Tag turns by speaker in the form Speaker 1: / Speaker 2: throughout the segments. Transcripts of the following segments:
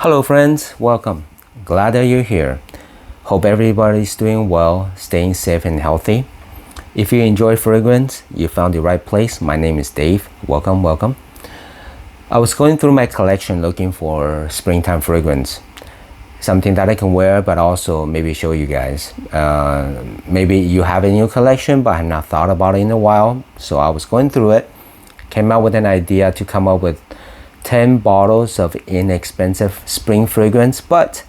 Speaker 1: Hello friends, welcome. Glad that you're here. Hope everybody's doing well, staying safe and healthy. If you enjoy fragrance, you found the right place. My name is Dave. Welcome. I was going through my collection looking for springtime fragrance. Something that I can wear, but also maybe show you guys. Maybe you have it in your collection, but I have not thought about it in a while. So I was going through it, came up with an idea to come up with 10 bottles of inexpensive spring fragrance, but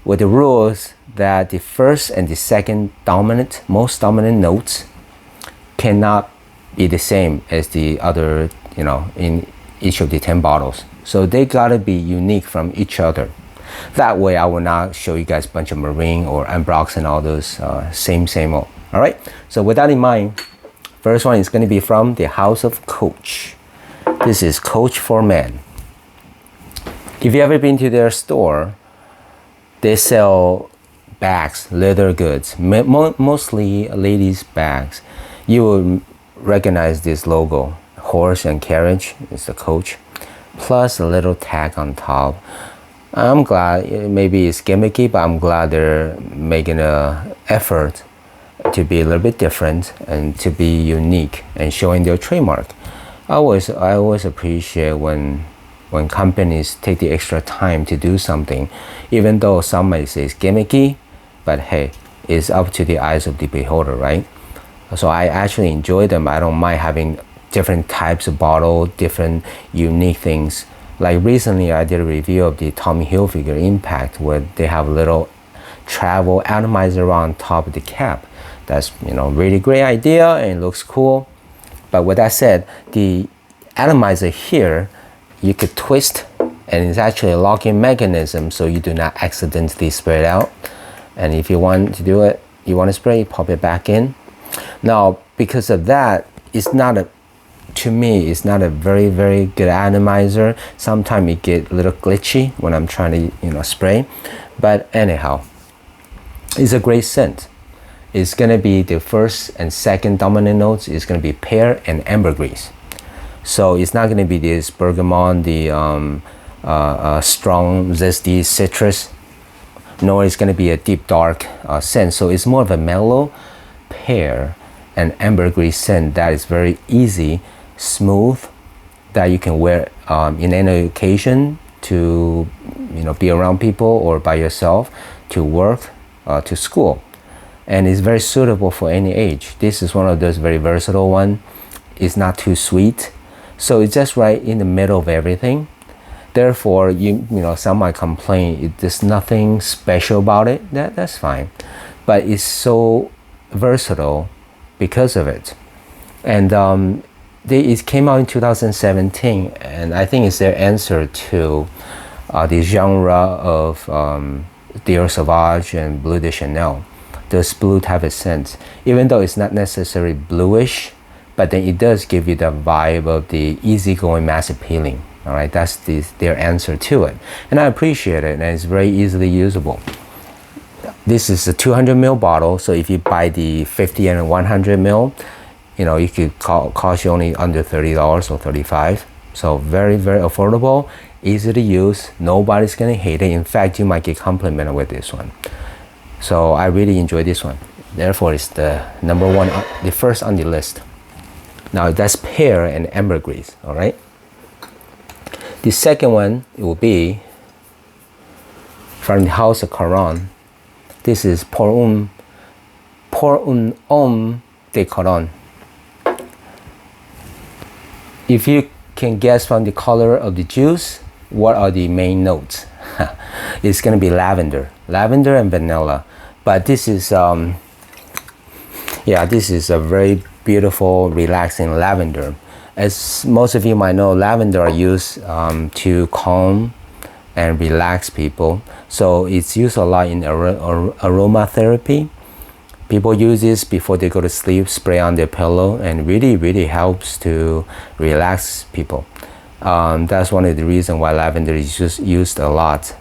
Speaker 1: with the rules that the first and the second most dominant notes cannot be the same as the other, in each of the 10 bottles. So they gotta be unique from each other. That way I will not show you guys a bunch of marine or ambrox and all those same old. All right, so with that in mind, first one is gonna be from the House of Coach. This is Coach for Men. If you ever been to their store, they sell bags, leather goods, mostly ladies' bags. You will recognize this logo, horse and carriage is the Coach, plus a little tag on top. I'm glad, maybe it's gimmicky, but I'm glad they're making an effort to be a little bit different and to be unique and showing their trademark. I always appreciate when companies take the extra time to do something, even though some might say it's gimmicky, but hey, it's up to the eyes of the beholder, right? So I actually enjoy them. I don't mind having different types of bottle, different unique things. Like recently I did a review of the Tommy Hilfiger Impact, where they have a little travel atomizer on top of the cap. That's really great idea and it looks cool. But with that said, the atomizer here, you could twist, and it's actually a locking mechanism, so you do not accidentally spray it out. And if you want to do it, you want to spray, pop it back in. Now, because of that, to me, it's not a very, very good atomizer. Sometimes it gets a little glitchy when I'm trying to, spray. But anyhow, it's a great scent. It's gonna be the first and second dominant notes. It's gonna be pear and ambergris. So it's not gonna be this bergamot, the strong zesty citrus, nor it's gonna be a deep dark scent. So it's more of a mellow pear and ambergris scent that is very easy, smooth, that you can wear in any occasion to be around people or by yourself, to work, to school. And it's very suitable for any age. This is one of those very versatile one. It's not too sweet, so it's just right in the middle of everything. Therefore, some might complain there's nothing special about it. That's fine, but it's so versatile because of it. And it came out in 2017, and I think it's their answer to the genre of Dior Sauvage and Bleu de Chanel. This blue type of scent, even though it's not necessarily bluish, but then it does give you the vibe of the easygoing, mass appealing. All right, that's their answer to it, and I appreciate it, and it's very easily usable. This is a 200 ml bottle, so if you buy the 50 and 100 ml, it could cost you only under $30 or $35. So very, very affordable, easy to use. Nobody's gonna hate it. In fact, you might get complimented with this one. So I really enjoy this one. Therefore, it's the number one, the first on the list. Now that's pear and ambergris, all right? The second one, it will be from the House of Caron. This is Pour un homme de Caron. If you can guess from the color of the juice, what are the main notes? It's gonna be lavender and vanilla. But this is this is a very beautiful, relaxing lavender. As most of you might know, lavender are used to calm and relax people. So it's used a lot in aromatherapy. People use this before they go to sleep, spray on their pillow, and really, really helps to relax people. That's one of the reasons why lavender is used a lot.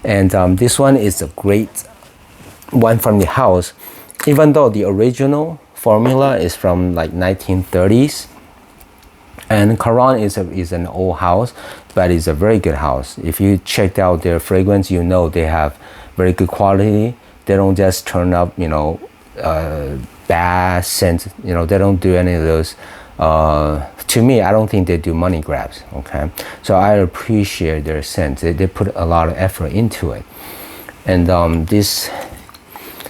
Speaker 1: And this one is a great one from the house, even though the original formula is from like 1930s. And Caron is an old house, but it's a very good house. If you checked out their fragrance, you know they have very good quality. They don't just turn up, you know, bad scent. You know, they don't do any of those. To me, I don't think they do money grabs. Okay, so I appreciate their scent. They put a lot of effort into it. And this,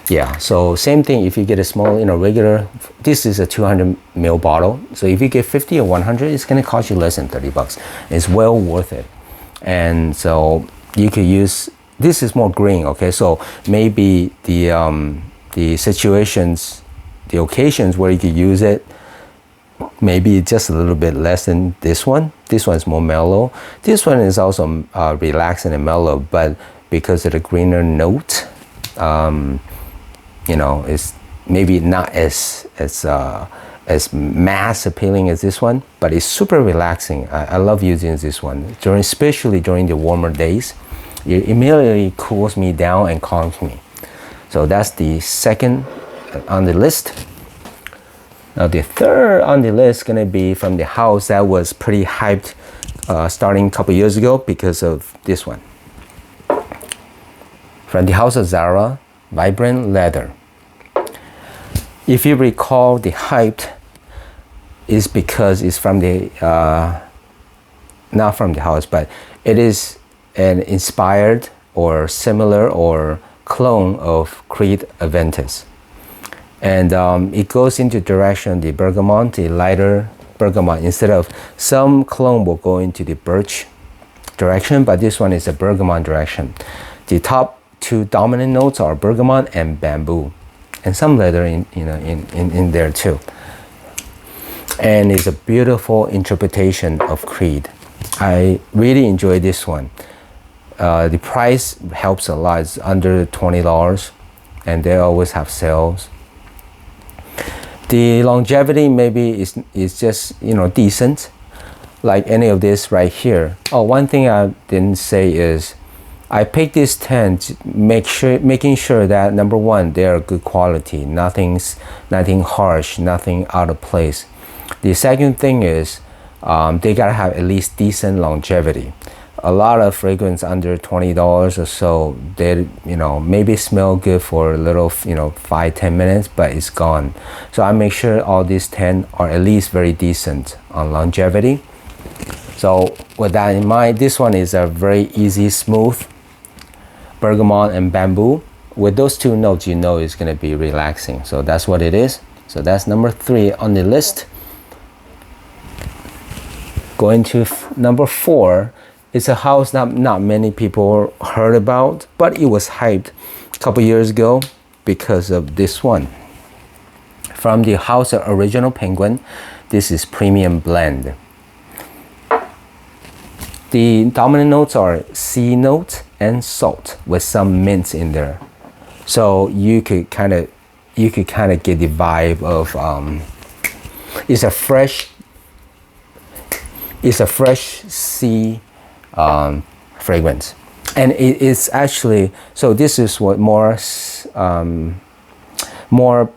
Speaker 1: yeah, so same thing. If you get a small, you know, regular, this is a 200 ml bottle. So if you get 50 or 100, it's gonna cost you less than 30 bucks. It's well worth it. And so you could use, this is more green, okay? So maybe the situations, the occasions where you could use it, maybe just a little bit less than this one. This one's more mellow. This one is also relaxing and mellow, but because of the greener note, you know, it's maybe not as mass appealing as this one, but it's super relaxing. I love using this one, especially during the warmer days. It immediately cools me down and calms me. So that's the second on the list. Now the third on the list is gonna be from the house that was pretty hyped starting a couple years ago because of this one. From the house of Zara, Vibrant Leather. If you recall, the hyped is because it's from the, not from the house, but it is an inspired or similar or clone of Creed Aventus. And it goes into direction the bergamot, the lighter bergamot. Instead of, some clone will go into the birch direction, but this one is a bergamot direction. The top two dominant notes are bergamot and bamboo, and some leather in there too. And it's a beautiful interpretation of Creed. I really enjoy this one. The price helps a lot. It's under $20, and they always have sales. The longevity maybe is just, you know, decent, like any of this right here. Oh, one thing I didn't say is I picked this 10 to making sure that number one, they are good quality, nothing harsh, nothing out of place. The second thing is they gotta have at least decent longevity. A lot of fragrance under $20 or so, they, you know, maybe smell good for a little, you know, 5-10 minutes, but it's gone. So I make sure all these 10 are at least very decent on longevity. So with that in mind, this one is a very easy, smooth bergamot and bamboo. With those two notes, you know it's gonna be relaxing. So that's what it is. So that's number 3 on the list. Going to number 4. It's a house that not many people heard about, but it was hyped a couple years ago because of this one. From the house of Original Penguin, this is Premium Blend. The dominant notes are C note and salt with some mint in there. So you could kind of get the vibe of it's a fresh sea fragrance, and it is actually, so this is what more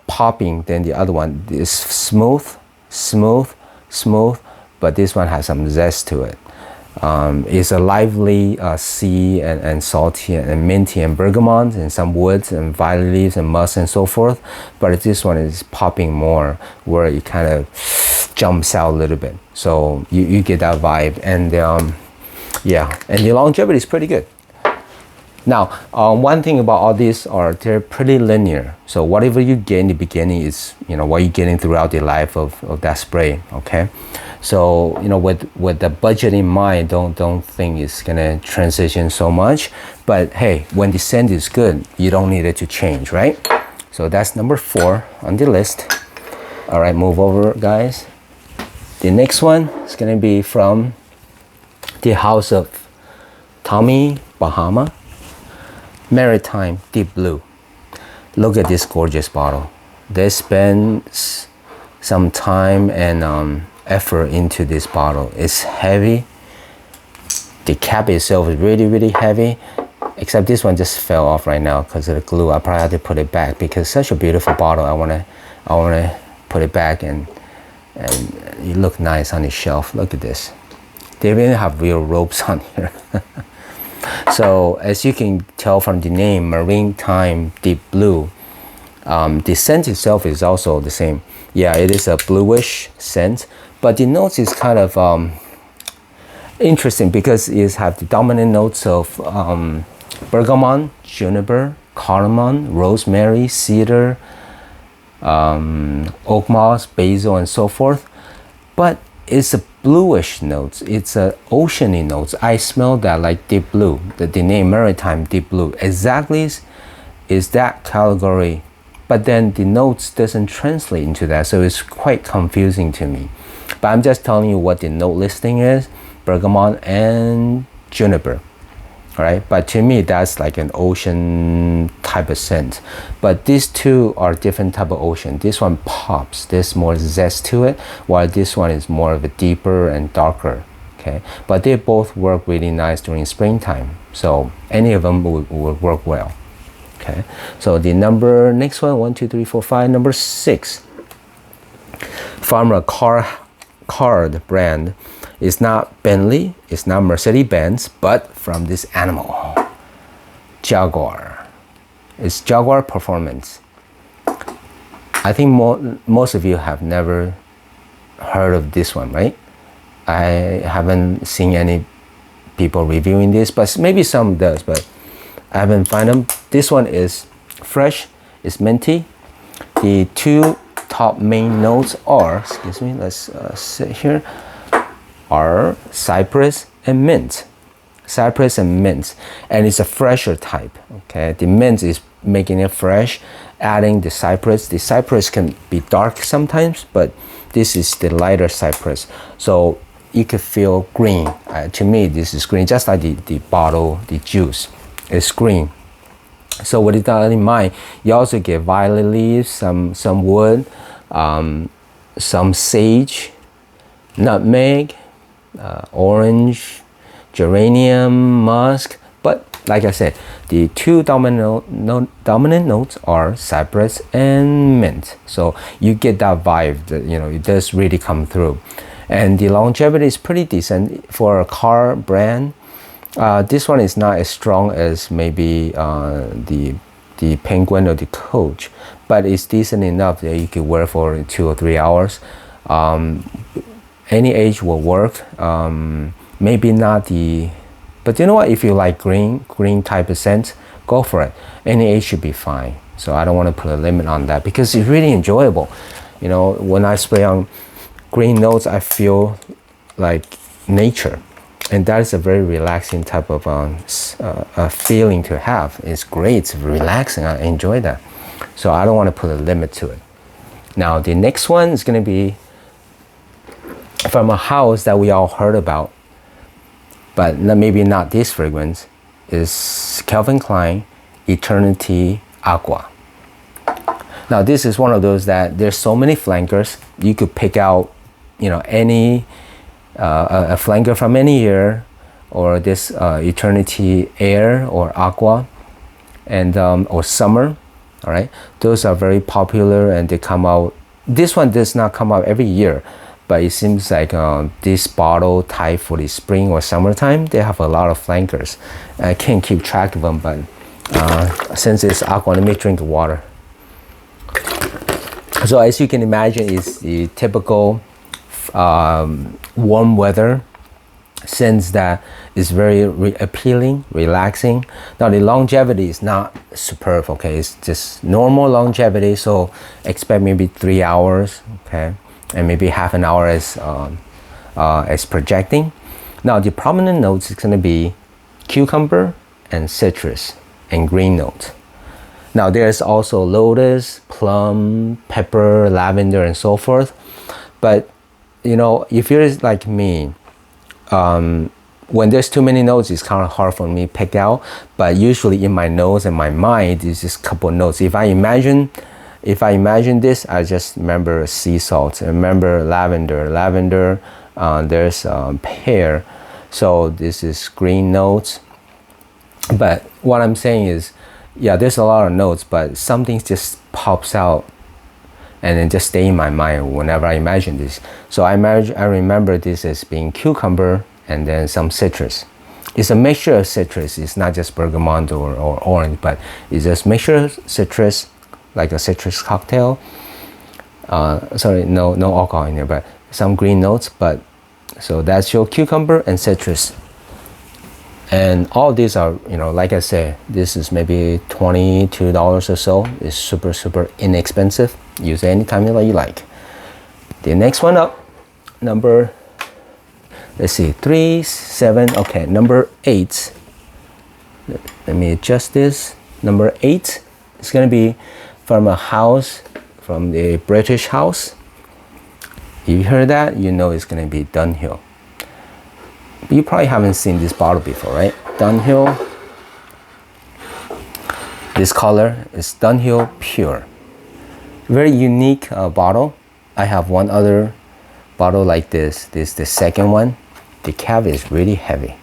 Speaker 1: popping than the other one. It's smooth, but this one has some zest to it. It's a lively sea and salty and minty and bergamot and some woods and violet leaves and musk and so forth, but this one is popping more where it kind of jumps out a little bit, so you get that vibe. And yeah, and the longevity is pretty good. Now, one thing about all these are they're pretty linear. So whatever you get in the beginning is, you know, what you're getting throughout the life of that spray, okay? So, you know, with the budget in mind, don't think it's gonna transition so much. But hey, when the scent is good, you don't need it to change, right? So that's number 4 on the list. All right, move over, guys. The next one is gonna be from the house of Tommy Bahama, Maritime Deep Blue. Look at this gorgeous bottle. They spend some time and effort into this bottle. It's heavy. The cap itself is really heavy, except this one just fell off right now because of the glue. I probably have to put it back because it's such a beautiful bottle. I wanna put it back and it look nice on the shelf. Look at this. They even have real ropes on here. So as you can tell from the name, Maritime Deep Blue, the scent itself is also the same. Yeah, it is a bluish scent, but the notes is kind of interesting because it has the dominant notes of bergamot, juniper, cardamom, rosemary, cedar, oak moss, basil, and so forth. But it's a bluish notes. It's a oceany notes. I smell that like deep blue. The name Maritime Deep Blue exactly is that category. But then the notes doesn't translate into that, so it's quite confusing to me. But I'm just telling you what the note listing is: bergamot and juniper. All right, but to me that's like an ocean type of scent. But these two are different type of ocean. This one pops, there's more zest to it, while this one is more of a deeper and darker. Okay, but they both work really nice during springtime, so any of them would work well. Okay, so the next one, 1, 2, 3, 4, 5, number 6, from a card brand. It's not Bentley, it's not Mercedes-Benz, but from this animal, Jaguar. It's Jaguar Performance. I think most of you have never heard of this one, right? I haven't seen any people reviewing this, but maybe some does, but I haven't found them. This one is fresh, it's minty. The two top main notes are, excuse me, let's sit here, are cypress and mint. Cypress and mint, and it's a fresher type. Okay, the mint is making it fresh, adding the cypress. The cypress can be dark sometimes, but this is the lighter cypress, so you could feel green. To me, this is green, just like the bottle, the juice is green. So with that in mind, you also get violet leaves, some wood, some sage, nutmeg, orange, geranium, musk. But like I said, the two dominant notes are cypress and mint. So you get that vibe that, you know, it does really come through. And the longevity is pretty decent for a car brand. This one is not as strong as maybe the Penguin or the Coach, but it's decent enough that you could wear for 2 or 3 hours. Any age will work. Maybe not the, but you know what, if you like green type of scent, go for it. Any age should be fine. So I don't want to put a limit on that because it's really enjoyable. You know, when I spray on green notes, I feel like nature, and that is a very relaxing type of feeling to have. It's great, it's relaxing, I enjoy that. So I don't want to put a limit to it. Now the next one is going to be from a house that we all heard about, but maybe not this fragrance, is Calvin Klein Eternity Aqua. Now this is one of those that there's so many flankers. You could pick out, you know, any a flanker from any year, or this Eternity Air or Aqua, and or Summer. All right, those are very popular, and they come out. This one does not come out every year, but it seems like this bottle type for the spring or summertime, they have a lot of flankers. I can't keep track of them, but since it's Aqua, let me drink water. So as you can imagine, it's the typical warm weather scents that is very appealing, relaxing. Now the longevity is not superb, okay? It's just normal longevity, so expect maybe 3 hours, okay? And maybe half an hour as projecting. Now the prominent notes is gonna be cucumber and citrus and green note. Now there's also lotus, plum, pepper, lavender, and so forth. But you know, if you're like me, when there's too many notes, it's kind of hard for me to pick out. But usually in my nose and my mind, it's just a couple notes. If I imagine this, I just remember sea salt. I remember lavender. There's pear. So this is green notes. But what I'm saying is, yeah, there's a lot of notes, but something just pops out and then just stay in my mind whenever I imagine this. So I remember this as being cucumber and then some citrus. It's a mixture of citrus. It's not just bergamot or orange, but it's just mixture of citrus, like a citrus cocktail. Sorry, no alcohol in there, but some green notes. But so that's your cucumber and citrus. And all these are, like I said, this is maybe $22 or so. It's super inexpensive. Use it anytime you like. The next one up, number, let's see, 3, 7, okay, number 8. Let me adjust this. Number 8 is going to be from a house, from the British house. If you heard that, you know it's going to be Dunhill. You probably haven't seen this bottle before, right? Dunhill. This color is Dunhill Pure. Very unique bottle. I have one other bottle like this. This is the second one. The cap is really heavy.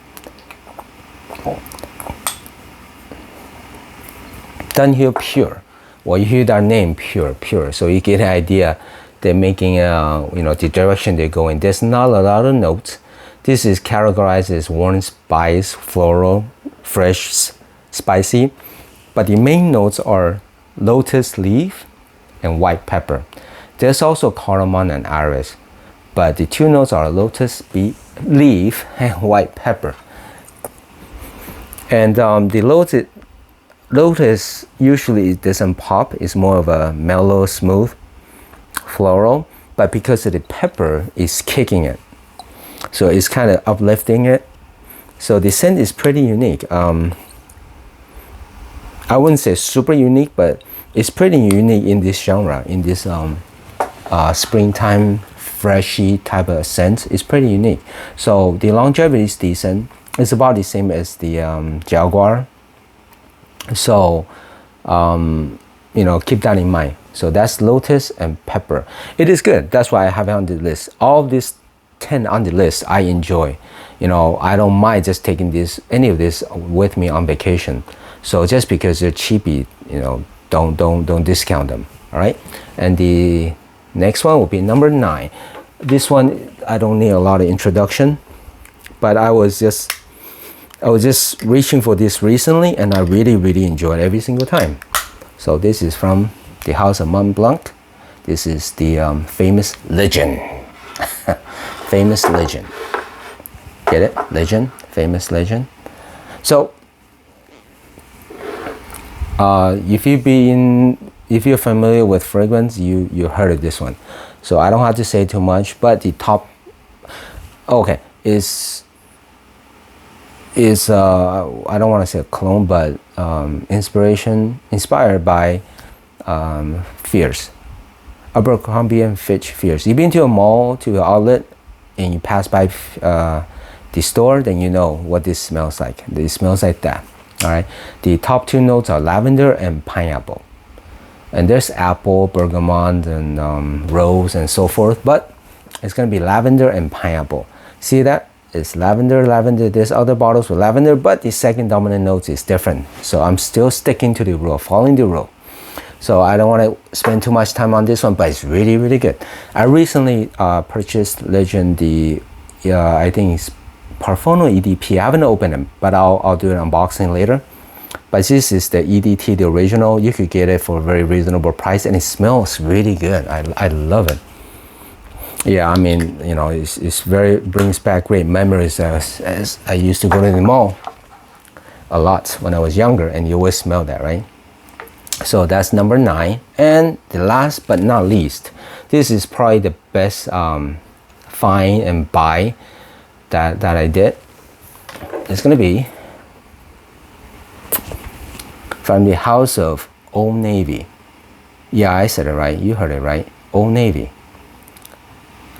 Speaker 1: Dunhill Pure. Well, you hear that name, pure. So you get an idea. They're making, the direction they're going. There's not a lot of notes. This is categorized as warm spice, floral, fresh, spicy. But the main notes are lotus leaf and white pepper. There's also cardamom and iris. But the two notes are lotus leaf and white pepper. And the lotus usually doesn't pop. It's more of a mellow, smooth, floral. But because of the pepper, it's kicking it. So it's kind of uplifting it. So the scent is pretty unique. I wouldn't say super unique, but it's pretty unique in this genre, in this springtime freshy type of scent. It's pretty unique. So the longevity is decent. It's about the same as the Jaguar. So keep that in mind. So that's lotus and pepper. It is good. That's why I have it on the list. All of these 10 on the list I enjoy. I don't mind just taking any of this with me on vacation. So just because they're cheapy, don't discount them. All right. And the next one will be number 9. This one I don't need a lot of introduction, but I was just reaching for this recently, and I really enjoy it every single time. So this is from the house of Montblanc. This is the famous Legend. Famous Legend. Get it? Legend. Famous Legend. So if you're familiar with fragrance, you heard of this one. So I don't have to say too much, but the top is I don't want to say a clone, but inspired by Fierce. Abercrombie and Fitch Fierce. You've been to a mall, to an outlet, and you pass by the store, then you know what this smells like. It smells like that. All right. The top 2 notes are lavender and pineapple. And there's apple, bergamot, and rose, and so forth. But it's going to be lavender and pineapple. See that? It's lavender. There's other bottles with lavender, but the second dominant notes is different. So I'm still sticking to the rule, following the rule. So I don't want to spend too much time on this one, but it's really good. I recently purchased Legend, I think it's Parfum EDP. I haven't opened them, but I'll do an unboxing later. But this is the EDT, the original. You could get it for a very reasonable price, and it smells really good. I love it. Yeah, I mean, it's brings back great memories as I used to go to the mall a lot when I was younger, and you always smell that, right? So that's number 9. And the last but not least, this is probably the best find and buy that I did. It's gonna be from the house of Old Navy. Yeah, I said it right. You heard it right. Old Navy.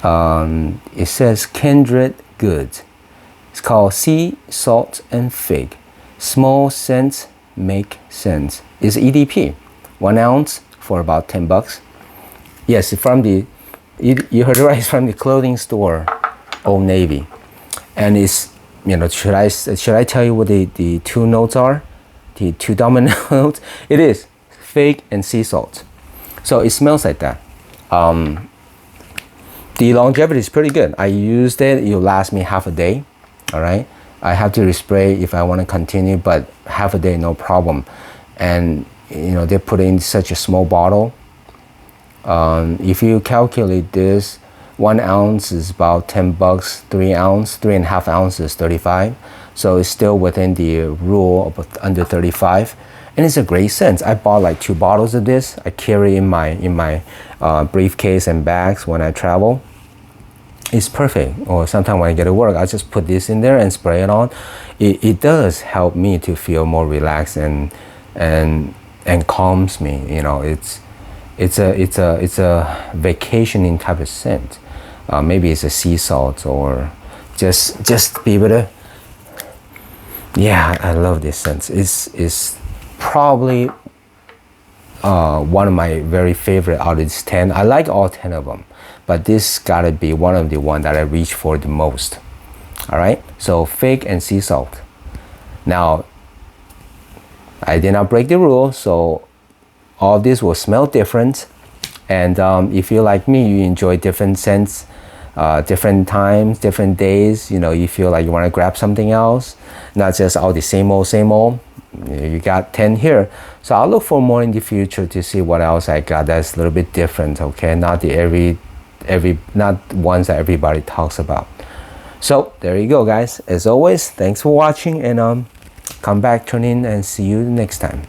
Speaker 1: It says Kindred Goods. It's called Sea Salt and Fig. Small scents make sense. It's EDP, 1 ounce for about $10. Yes, from you heard it right. It's from the clothing store, Old Navy, and it's should I tell you what the 2 notes are? The 2 dominant notes. It is fig and sea salt. So it smells like that. The longevity is pretty good. I used it, it'll last me half a day. All right, I have to respray if I want to continue, but half a day, no problem. And you know, they put in such a small bottle. If you calculate this, 1 ounce is about $10. 3 ounce, 3.5 ounces, 35. So it's still within the rule of under 35, and it's a great scent. I bought like 2 bottles of this. I carry in my briefcase and bags when I travel. It's perfect. Or sometimes when I get to work, I just put this in there and spray it on. It does help me to feel more relaxed and calms me. You know, it's a vacationing type of scent. Maybe it's a sea salt, or just be able to. Yeah, I love this scent. It's probably one of my very favorite out of these 10. I like all 10 of them, but this gotta be one of the one that I reach for the most. All right, so fig and sea salt. Now, I did not break the rule, so all this will smell different. And if you're like me, you enjoy different scents, different times, different days. You know, you feel like you want to grab something else, not just all the same old, same old. You got 10 here, so I'll look for more in the future to see what else I got that's a little bit different. Okay, not the not ones that everybody talks about. So there you go, guys. As always, thanks for watching, and come back, tune in, and see you next time.